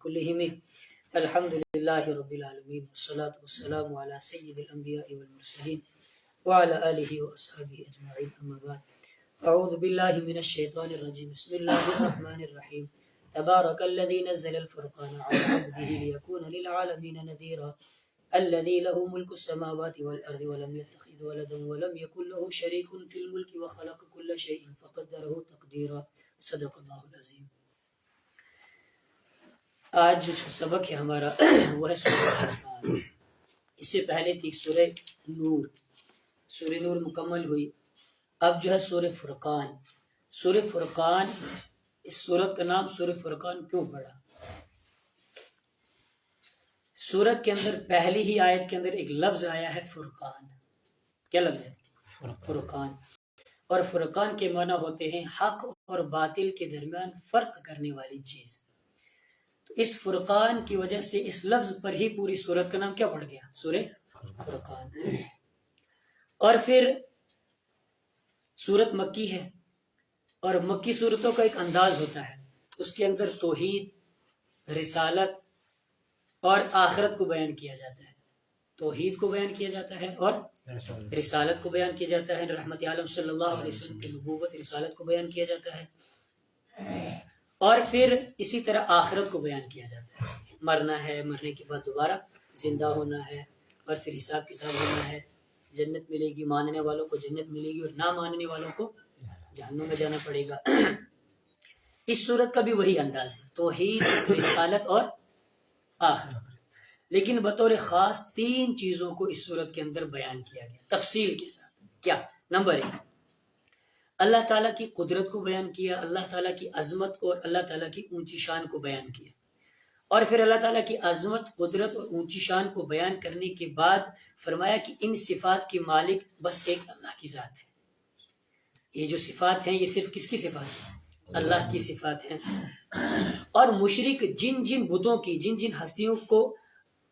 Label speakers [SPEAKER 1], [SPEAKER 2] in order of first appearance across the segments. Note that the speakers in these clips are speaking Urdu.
[SPEAKER 1] كلهم الحمد لله رب العالمين والصلاة والسلام على سيد الأنبياء والمرسلين وعلى آله وأصحابه أجمعين أما بعد أعوذ بالله من الشيطان الرجيم بسم الله الرحمن الرحيم تبارك الذي نزل الفرقان على عبده ليكون للعالمين نذيرا الذي له ملك السماوات والأرض ولم يتخذ ولدا ولم يكن له شريك في الملك وخلق كل شيء فقدره تقديرا صدق الله العظيم. آج جو سبق ہے ہمارا وہ ہے سورہ فرقان. اس سے پہلے تھی سورہ نور. سورہ نور مکمل ہوئی. اب جو ہے سورہ فرقان. سورہ فرقان اس سورت کا نام سورہ فرقان کیوں پڑا؟ سورت کے اندر پہلی ہی آیت کے اندر ایک لفظ آیا ہے فرقان. کیا لفظ ہے؟ فرقان. اور فرقان کے معنی ہوتے ہیں حق اور باطل کے درمیان فرق کرنے والی چیز. تو اس فرقان کی وجہ سے اس لفظ پر ہی پوری سورت کا نام کیا پڑ گیا؟ سورہ فرقان. اور پھر سورت مکی ہے اور مکی سورتوں کا ایک انداز ہوتا ہے. اس کے اندر توحید، رسالت اور آخرت کو بیان کیا جاتا ہے. توحید کو بیان کیا جاتا ہے اور رسالت کو بیان کیا جاتا ہے. رحمت عالم صلی اللہ علیہ وسلم کی نبوت رسالت کو بیان کیا جاتا ہے. اور پھر اسی طرح آخرت کو بیان کیا جاتا ہے. مرنا ہے، مرنے کے بعد دوبارہ زندہ ہونا ہے، اور پھر حساب کتاب ہونا ہے. جنت ملے گی، ماننے والوں کو جنت ملے گی اور نہ ماننے والوں کو جہنم میں جانا پڑے گا. اس صورت کا بھی وہی انداز ہے، توحید، رسالت اور آخرت. لیکن بطور خاص 3 چیزوں کو اس صورت کے اندر بیان کیا گیا تفصیل کے ساتھ. کیا؟ نمبر 1، اللہ تعالیٰ کی قدرت کو بیان کیا، اللہ تعالیٰ کی عظمت اور اللہ تعالیٰ کی اونچی شان کو بیان کیا. اور پھر اللہ تعالیٰ کی عظمت، قدرت اور اونچی شان کو بیان کرنے کے بعد فرمایا کہ ان صفات کے مالک بس ایک اللہ کی ذات ہے. یہ جو صفات ہیں یہ صرف کس کی صفات ہیں؟ اللہ کی صفات ہیں. اور مشرک جن جن بتوں کی، جن جن ہستیوں کو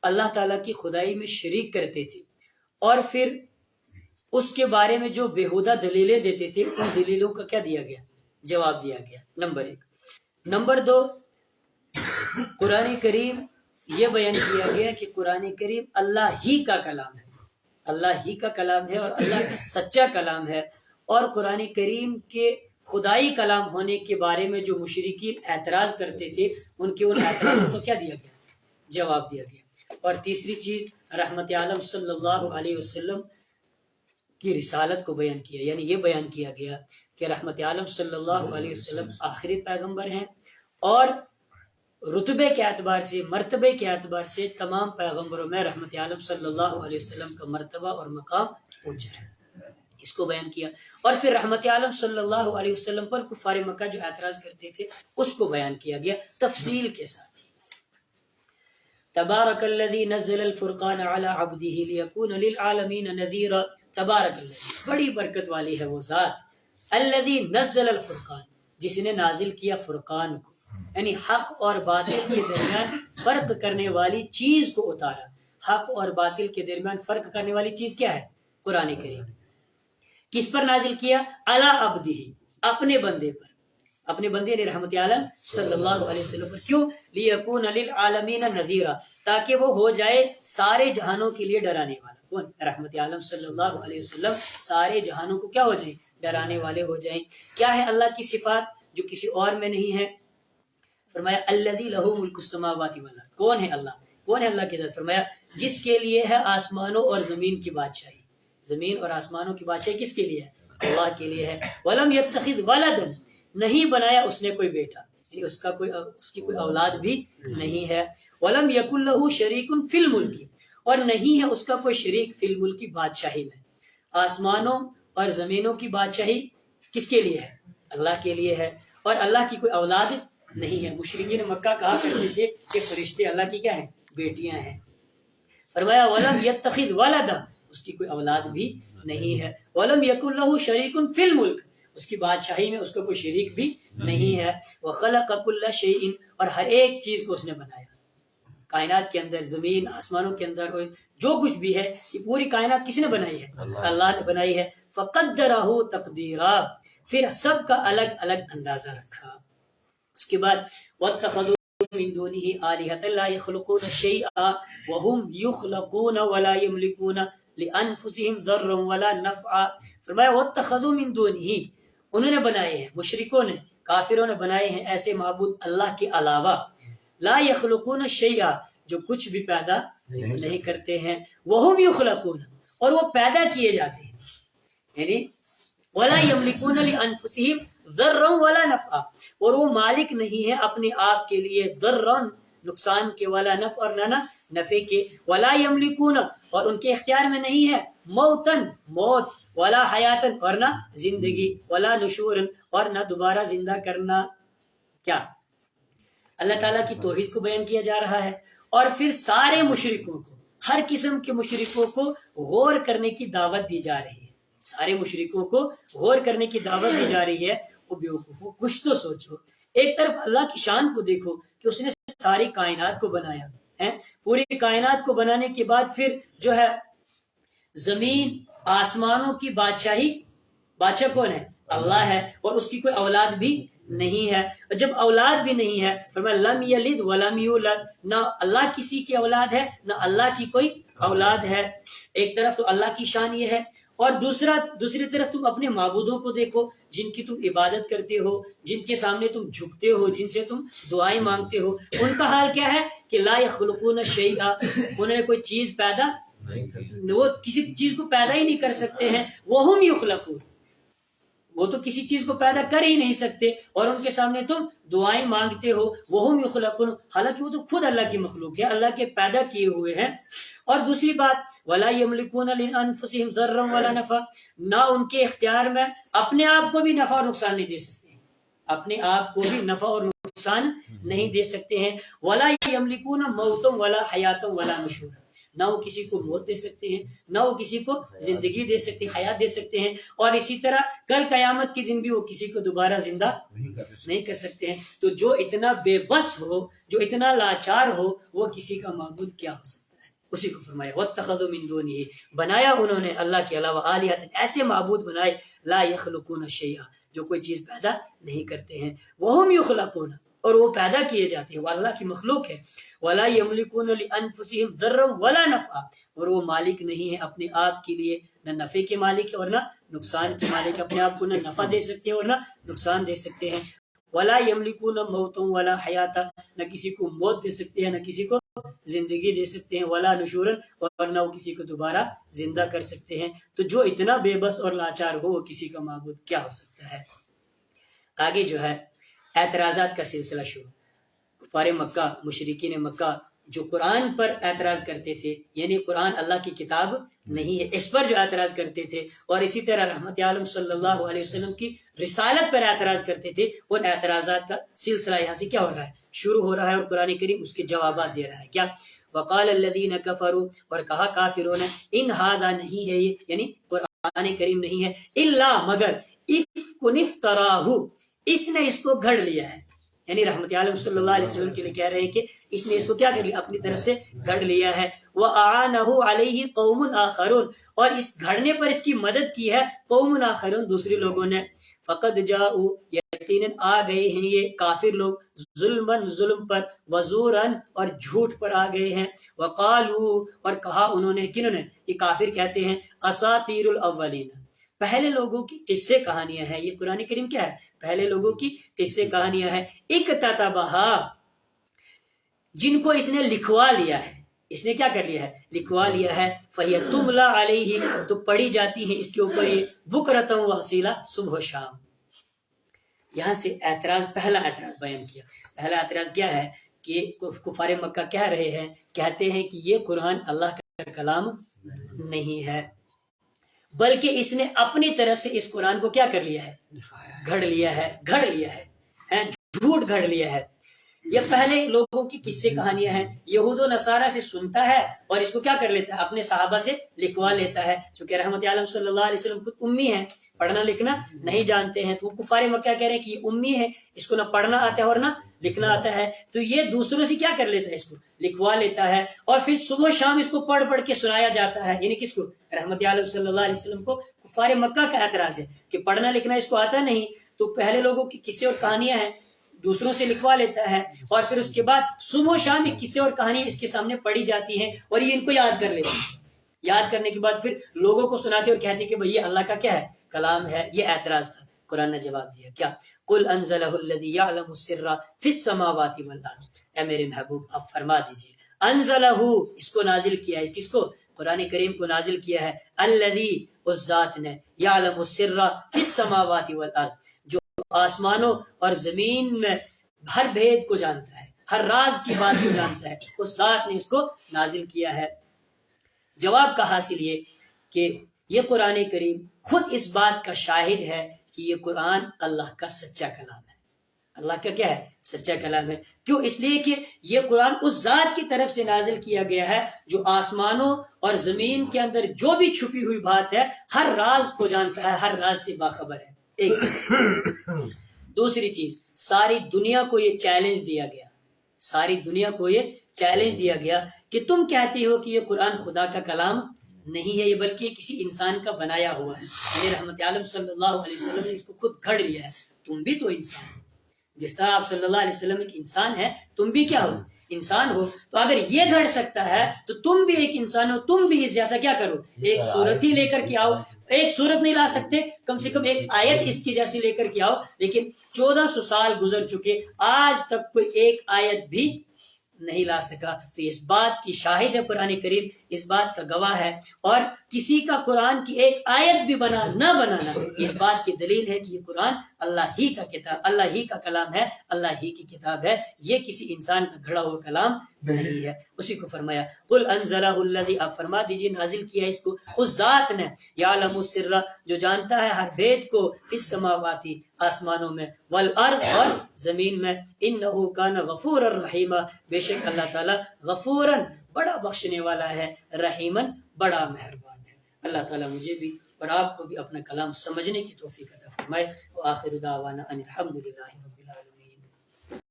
[SPEAKER 1] اللہ تعالیٰ کی خدائی میں شریک کرتے تھے اور پھر اس کے بارے میں جو بےہودہ دلیلیں دیتے تھے، ان دلیلوں کا کیا دیا گیا؟ جواب دیا گیا. نمبر 1. نمبر 2، قرآن کریم یہ بیان کیا گیا کہ قرآن کریم اللہ ہی کا کلام ہے. اللہ ہی کا کلام ہے اور اللہ کا سچا کلام ہے. اور قرآن کریم کے خدائی کلام ہونے کے بارے میں جو مشرکین اعتراض کرتے تھے، ان کے ان اعتراضوں کو کیا دیا گیا؟ جواب دیا گیا. اور تیسری چیز، رحمت عالم صلی اللہ علیہ وسلم کی رسالت کو بیان کیا. یعنی یہ بیان کیا گیا کہ رحمت عالم صلی اللہ علیہ وسلم آخری پیغمبر ہیں اور رتبے کے اعتبار سے، مرتبے کے اعتبار سے تمام پیغمبروں میں رحمت عالم صلی اللہ علیہ وسلم کا مرتبہ اور مقام اونچا ہے. اس کو بیان کیا. اور پھر رحمت عالم صلی اللہ علیہ وسلم پر کفار مکہ جو اعتراض کرتے تھے اس کو بیان کیا گیا تفصیل کے ساتھ. تبارک الذی نزل الفرقان علی عبدہ لیکون للعالمین نذیرا. تبارک الذی، بڑی برکت والی ہے وہ ذات، الذی نزل الفرقان، جس نے نازل کیا فرقان کو، یعنی حق اور باطل کے درمیان فرق کرنے والی چیز کو اتارا. حق اور باطل کے درمیان فرق کرنے والی چیز کیا ہے؟ قرآن کریم. کس پر نازل کیا؟ علی عبدہ، اپنے بندے پر. اپنے بندے نے رحمت عالم صلی اللہ علیہ وسلم پر. کیوں؟ لیکون للعالمین نذیرا، تاکہ وہ ہو جائے سارے جہانوں کے لیے ڈرانے والا. کون؟ رحمت عالم صلی اللہ علیہ وسلم سارے جہانوں کو کیا ہو جائیں؟ ڈرانے والے ہو جائیں. کیا ہے اللہ کی صفات جو کسی اور میں نہیں ہے؟ فرمایا الذی لہ ملک السماوات والارض. کون ہے اللہ؟ کون ہے اللہ کی ذات؟ فرمایا جس کے لیے ہے آسمانوں اور زمین کی بادشاہی. زمین اور آسمانوں کی بادشاہی کس کے لیے ہے؟ اللہ کے لیے ہے. ولم یتخذ ولدا، نہیں بنایا اس نے کوئی بیٹا، یعنی اس کی کوئی اولاد بھی نہیں ہے. ولم یکن لہ شریک فی الملک، اور نہیں ہے اس کا کوئی شریک فی الملک، بادشاہی میں. آسمانوں اور زمینوں کی بادشاہی کس کے لیے ہے؟ اللہ کے لیے ہے. اور اللہ کی کوئی اولاد نہیں ہے. مشرکین مکہ کہا کرتے تھے کہ فرشتے اللہ کی کیا ہیں؟ بیٹیاں ہیں. فرمایا ولم یتخذ ولدا، اس کی کوئی اولاد بھی نہیں ہے. ولم یکن لہ شریک فی الملک، اس کی بادشاہی میں اس کا کوئی شریک بھی نہیں ہے. وخلق کل شیء، اور ہر ایک چیز کو اس نے بنایا. کائنات کے اندر، زمین، آسمانوں کے اندر جو کچھ بھی ہے یہ پوری کائنات کس نے بنائی ہے؟ اللہ نے بنائی ہے. فقدرہ تقدیرا، پھر سب کا الگ الگ اندازہ رکھا. اس کے بعد واتخذوا من دونه آلهة لا يخلقون شيئا وهم يخلقون ولا يملكون لأنفسهم ضرا ولا نفعا. فرمایا واتخذوا من دونه، انہوں نے بنائے ہیں، مشرکوں نے، کافروں نے بنائے ہیں ایسے معبود اللہ کے علاوہ، لا يخلقون شيئا، جو کچھ بھی پیدا نہیں کرتے ہیں، وهم يخلقون، اور وہ پیدا کیے جاتے ہیں، یعنی ولا يملكون لانفسهم ضرا ولا نفعا، اور وہ مالک نہیں ہے اپنے آپ کے لیے ضرا، نقصان کے، ولا نفع، اور نہ نفع کے، ولا يملكون، اور ان کے اختیار میں نہیں ہے موتن، موت، ولا حیاتن، اور نہ زندگی، ولا نشورن، اور نہ دوبارہ زندہ کرنا. کیا اللہ تعالیٰ کی توحید کو بیان کیا جا رہا ہے، اور پھر سارے مشرکوں کو، ہر قسم کے مشرکوں کو غور کرنے کی دعوت دی جا رہی ہے، سارے مشرکوں کو غور کرنے کی دعوت دی جا رہی ہے. وہ بیوقوفو، کچھ تو سوچو، ایک طرف اللہ کی شان کو دیکھو کہ اس نے ساری کائنات کو بنایا ہے، پوری کائنات کو بنانے کے بعد پھر جو ہے زمین آسمانوں کی بادشاہی، بادشاہ کون ہے؟ اللہ ہے، اور اس کی کوئی اولاد بھی نہیں ہے. اور جب اولاد بھی نہیں ہے، فرمایا لم یلد ولم یولد، نہ اللہ کسی کی اولاد ہے نہ اللہ کی کوئی اولاد ہے. ایک طرف تو اللہ کی شان یہ ہے، اور دوسری طرف تم اپنے معبودوں کو دیکھو جن کی تم عبادت کرتے ہو، جن کے سامنے تم جھکتے ہو، جن سے تم دعائیں مانگتے ہو، ان کا حال کیا ہے کہ لا یخلقون شیئا، انہوں نے کوئی چیز پیدا، وہ کسی چیز کو پیدا ہی نہیں کر سکتے ہیں. وہم یخلقون، وہ تو کسی چیز کو پیدا کر ہی نہیں سکتے، اور ان کے سامنے تم دعائیں مانگتے ہو. وہم یخلقون، حالانکہ وہ تو خود اللہ کی مخلوق ہے، اللہ کے پیدا کیے ہوئے ہیں. اور دوسری بات ولا یملکون لانفسهم ضرا ولا نفع، نہ ان کے اختیار میں اپنے آپ کو بھی نفع اور نقصان نہیں دے سکتے ہیں، اپنے آپ کو بھی نفع اور نقصان نہیں دے سکتے ہیں. ولا یملکون موتا ولا حیاتا ولا نشورا، نہ وہ کسی کو موت دے سکتے ہیں، نہ وہ کسی کو زندگی دے سکتے ہیں، حیات دے سکتے ہیں، اور اسی طرح کل قیامت کے دن بھی وہ کسی کو دوبارہ زندہ نہیں کر سکتے ہیں. تو جو اتنا بے بس ہو، جو اتنا لاچار ہو، وہ کسی کا معبود کیا ہو سکتا ہے؟ اسی کو فرمایا واتخذوا من دونه، بنایا انہوں نے اللہ کے علاوہ آلہۃ، ایسے معبود بنائے لا یخلقون شیئا، جو کوئی چیز پیدا نہیں کرتے ہیں. وہم یخلقون، اور وہ پیدا کیے جاتے ہیں، وہ اللہ کی مخلوق ہے. ولا یملکون لانفسهم ضرا ولا نفعا، اور وہ مالک نہیں ہے اپنے آپ کے لیے، نہ نفع کے مالک ہے اور نہ نقصان کے مالک ہے، اپنے آپ کو نہ نفع دے سکتے ہیں اور نہ نقصان دے سکتے ہیں. ولا یملکون موتا ولا حیاتا، نہ کسی کو موت دے سکتے ہیں نہ کسی کو زندگی دے سکتے ہیں. ولا نشورا، اور نہ وہ کسی کو دوبارہ زندہ کر سکتے ہیں. تو جو اتنا بے بس اور لاچار ہو، وہ کسی کا معبود کیا ہو سکتا ہے؟ آگے جو ہے اعتراضات کا سلسلہ شروع. کفار مکہ، مشرکین مکہ جو قرآن پر اعتراض کرتے تھے، یعنی قرآن اللہ کی کتاب نہیں ہے، اس پر جو اعتراض کرتے تھے، اور اسی طرح رحمت عالم صلی اللہ علیہ وسلم کی رسالت پر اعتراض کرتے تھے، ان اعتراضات کا سلسلہ یہاں سے کیا ہو رہا ہے؟ شروع ہو رہا ہے، اور قرآن کریم اس کے جوابات دے رہا ہے. کیا وقال الذین کفروا، اور کہا کافروں نے، ان ھذا نہیں ہے یہ، یعنی قرآن کریم نہیں ہے، الا مگر افک افتراہ، اس نے اس کو گھڑ لیا ہے. یعنی رحمت عالم صلی اللہ علیہ وسلم کے لیے کہہ رہے ہیں کہ اس نے اس کو کیا کر لیا؟ اپنی طرف سے گھڑ لیا ہے. وَأَعَانَهُ عَلَيْهِ قَوْمٌ آخَرُونَ، اور اس گھڑنے پر اس کی مدد کی ہے قوم آخرون، دوسرے لوگوں نے. فَقَدْ جَاءُوا، یقیناً آ گئے ہیں یہ کافر لوگ، ظلماً ظلم پر، وزوراً اور جھوٹ پر آ گئے ہیں. وَقَالُوا، اور کہا انہوں نے، کنہوں نے؟ یہ کافر کہتے ہیں، اساطیر الاولین، پہلے لوگوں کی قصے کہانیاں ہیں. یہ قرآن کریم کیا ہے؟ پہلے لوگوں کی قصے کہانیاں ہیں. اکتتبھا، جن کو اس نے لکھوا لیا ہے، اس نے کیا کر لیا ہے؟ لکھوا لیا ہے. فہی تملی علیہ، تو پڑھی جاتی ہے اس کے اوپر یہ بکرۃ و اصیلا، صبح و شام. یہاں سے اعتراض، پہلا اعتراض بیان کیا. پہلا اعتراض کیا ہے کہ کفار مکہ کہہ رہے ہیں، کہتے ہیں کہ یہ قرآن اللہ کا کلام نہیں ہے، بلکہ اس نے اپنی طرف سے اس قرآن کو کیا کر لیا ہے؟ گھڑ لیا ہے، گھڑ لیا ہے، جھوٹ گھڑ لیا ہے. یہ پہلے لوگوں کی قصے کہانیاں ہیں، یہود و نصارہ سے سنتا ہے اور اس کو کیا کر لیتا ہے؟ اپنے صحابہ سے لکھوا لیتا ہے. چونکہ رحمت عالم صلی اللہ علیہ وسلم خود امی ہیں، پڑھنا لکھنا نہیں جانتے ہیں، تو کفار مکہ کہہ رہے ہیں کہ یہ امی ہے، اس کو نہ پڑھنا آتا ہے اور نہ لکھنا آتا ہے. تو یہ دوسروں سے کیا کر لیتا ہے؟ اس کو لکھوا لیتا ہے، اور پھر صبح شام اس کو پڑھ پڑھ کے سنایا جاتا ہے. یعنی کس کو؟ رحمت عالم صلی اللہ علیہ وسلم کو. کفار مکہ کا اعتراض ہے کہ پڑھنا لکھنا اس کو آتا نہیں، تو پہلے لوگوں کی قصے اور کہانیاں ہیں، دوسروں سے لکھوا لیتا ہے اور پھر اس کے بعد صبح و شام ایک قصے اور کہانی اس کے سامنے پڑھی جاتی ہیں اور یہ ان کو یاد کر لیتے ہیں. یاد کرنے کے بعد پھر لوگوں کو سناتے اور کہتے کہ بھئی یہ اللہ کا کیا ہے؟ کلام ہے. یہ اعتراض تھا. قرآن نے جواب دیا کیا؟ قل انزلہ الذی یعلم السر فی السماوات والارض. اے میرے محبوب آپ فرما دیجئے انزلہ، اس کو نازل کیا ہے. کس کو؟ قرآن کریم کو نازل کیا ہے. الذی، اس ذات نے، یعلم السر فی السماوات والارض، جو آسمانوں اور زمین میں ہر بھید کو جانتا ہے، ہر راز کی بات کو جانتا ہے. اس ذات نے اس کو نازل کیا ہے. جواب کا حاصل یہ کہ یہ قرآن کریم خود اس بات کا شاہد ہے کہ یہ قرآن اللہ کا سچا کلام ہے. اللہ کا کیا ہے؟ سچا کلام ہے. کیوں؟ اس لیے کہ یہ قرآن اس ذات کی طرف سے نازل کیا گیا ہے جو آسمانوں اور زمین کے اندر جو بھی چھپی ہوئی بات ہے ہر راز کو جانتا ہے، ہر راز سے باخبر ہے. ایک دوسری چیز، ساری دنیا کو یہ چیلنج دیا گیا، ساری دنیا کو یہ چیلنج دیا گیا کہ تم کہتے ہو کہ یہ قرآن خدا کا کلام نہیں ہے، یہ بلکہ یہ کسی انسان کا بنایا ہوا ہے. یہ رحمت عالم صلی اللہ علیہ وسلم نے اس کو خود گھڑ لیا ہے. تم بھی تو انسان ہو، جس طرح آپ صلی اللہ علیہ وسلم ایک انسان ہے، تم بھی کیا ہو؟ انسان ہو. تو اگر یہ گھڑ سکتا ہے تو تم بھی ایک انسان ہو، تم بھی اس جیسا کیا کرو؟ ایک صورت ہی لے کر کے آؤ. ایک صورت نہیں لا سکتے، کم سے کم ایک آیت اس کی جیسی لے کر کے آؤ. لیکن 1400 سال گزر چکے، آج تک کوئی ایک آیت بھی نہیں لا سکا. تو اس بات کی شاہد ہے قرآن کریم، اس بات کا گواہ ہے. اور کسی کا قرآن کی ایک آیت بھی نہ بنانا اس بات کی دلیل ہے کہ یہ قرآن اللہ ہی کا کتاب، اللہ ہی کا کلام ہے، اللہ ہی کی کتاب ہے. یہ کسی انسان کا گھڑا ہوا کلام نہیں ہے. اسی کو فرمایا قل انزلہ الذی، آپ فرما دیجیے نازل کیا اس کو اس ذات نے، یعلم السر، جو جانتا ہے ہر بھید کو، فی السماوات، آسمانوں میں، والارض، اور زمین میں. انہ کان غفورا رحیما، بے شک اللہ تعالیٰ غفوراً، بڑا بخشنے والا ہے، رحیماً، بڑا مہربان ہے. اللہ تعالیٰ مجھے بھی اور آپ کو بھی اپنا کلام سمجھنے کی توفیق عطا فرمائے. وآخر دعوانا ان الحمد للہ.